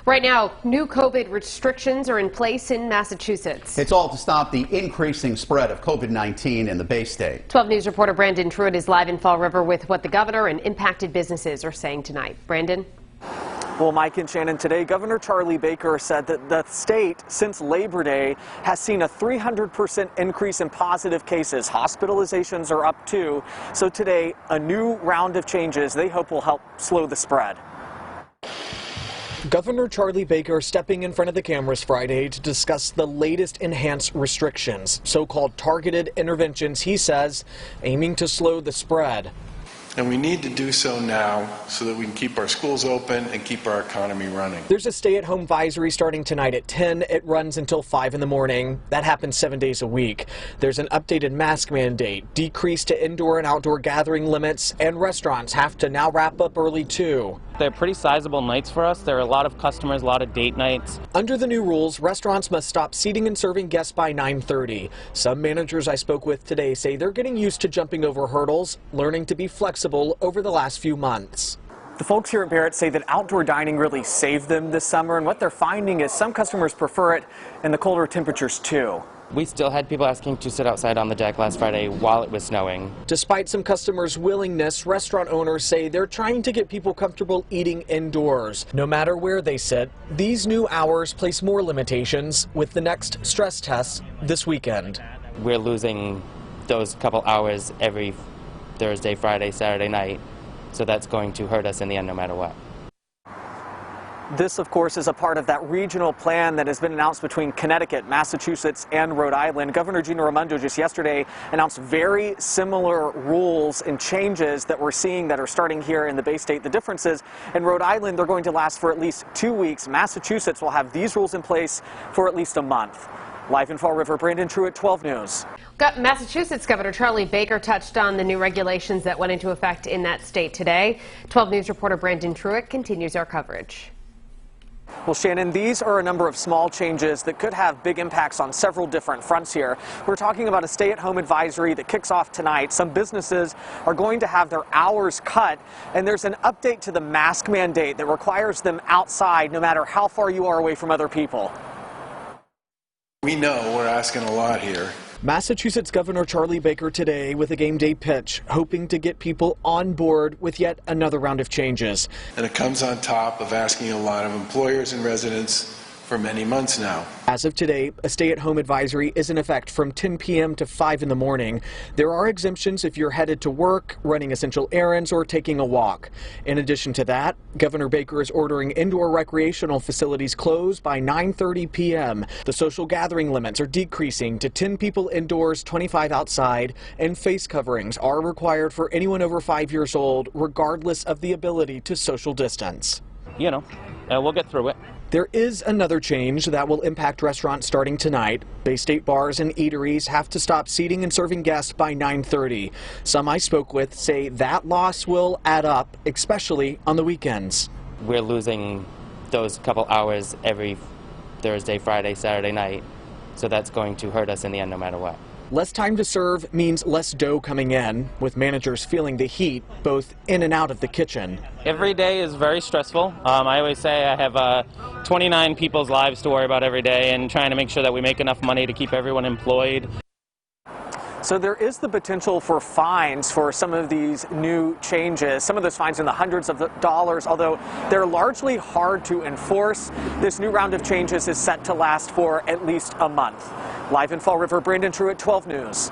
Right now, new COVID restrictions are in place in Massachusetts. It's all to stop the increasing spread of COVID-19 in the Bay State. 12 News reporter Brandon Truitt is live in Fall River with what the governor and impacted businesses are saying tonight. Brandon? Well, Mike and Shannon, today Governor Charlie Baker said that the state, since Labor Day, has seen a 300% increase in positive cases. Hospitalizations are up too. So today, a new round of changes they hope will help slow the spread. Governor Charlie Baker stepping in front of the cameras Friday to discuss the latest enhanced restrictions, so-called targeted interventions, he says, aiming to slow the spread. And we need to do so now so that we can keep our schools open and keep our economy running. There's a stay-at-home advisory starting tonight at 10. It runs until 5 in the morning. That happens 7 days a week. There's an updated mask mandate, decrease to indoor and outdoor gathering limits, and restaurants have to now wrap up early too. They're pretty sizable nights for us. There are a lot of customers, a lot of date nights. Under the new rules, restaurants must stop seating and serving guests by 9:30. Some managers I spoke with today say they're getting used to jumping over hurdles, learning to be flexible over the last few months. The folks here at Barrett say that outdoor dining really saved them this summer, and what they're finding is some customers prefer it in the colder temperatures too. We still had people asking to sit outside on the deck last Friday while it was snowing. Despite some customers' willingness, restaurant owners say they're trying to get people comfortable eating indoors. No matter where they sit, these new hours place more limitations with the next stress tests this weekend. We're losing those couple hours every Thursday, Friday, Saturday night, so that's going to hurt us in the end no matter what. This, of course, is a part of that regional plan that has been announced between Connecticut, Massachusetts, and Rhode Island. Governor Gina Raimondo just yesterday announced very similar rules and changes that we're seeing that are starting here in the Bay State. The difference is in Rhode Island, they're going to last for at least 2 weeks. Massachusetts will have these rules in place for at least a month. Live in Fall River, Brandon Truitt, 12 News. Massachusetts Governor Charlie Baker touched on the new regulations that went into effect in that state today. 12 News reporter Brandon Truitt continues our coverage. Well, Shannon, these are a number of small changes that could have big impacts on several different fronts here. We're talking about a stay-at-home advisory that kicks off tonight. Some businesses are going to have their hours cut, and there's an update to the mask mandate that requires them outside no matter how far you are away from other people. We know we're asking a lot here. Massachusetts Governor Charlie Baker today with a game day pitch, hoping to get people on board with yet another round of changes. And it comes on top of asking a lot of employers and residents for many months now. As of today, a stay-at-home advisory is in effect from 10 p.m. to 5 in the morning. There are exemptions if you're headed to work, running essential errands, or taking a walk. In addition to that, Governor Baker is ordering indoor recreational facilities closed by 9:30 p.m. The social gathering limits are decreasing to 10 people indoors, 25 outside, and face coverings are required for anyone over 5 years old, regardless of the ability to social distance. You know, we'll get through it. There is another change that will impact restaurants starting tonight. Bay State bars and eateries have to stop seating and serving guests by 9:30. Some I spoke with say that loss will add up, especially on the weekends. We're losing those couple hours every Thursday, Friday, Saturday night, so that's going to hurt us in the end no matter what. Less time to serve means less dough coming in, with managers feeling the heat both in and out of the kitchen. Every day is very stressful. I always say I have 29 people's lives to worry about every day and trying to make sure that we make enough money to keep everyone employed. So there is the potential for fines for some of these new changes. Some of those fines in the hundreds of dollars, although they're largely hard to enforce. This new round of changes is set to last for at least a month. Live in Fall River, Brandon Truitt, 12 News.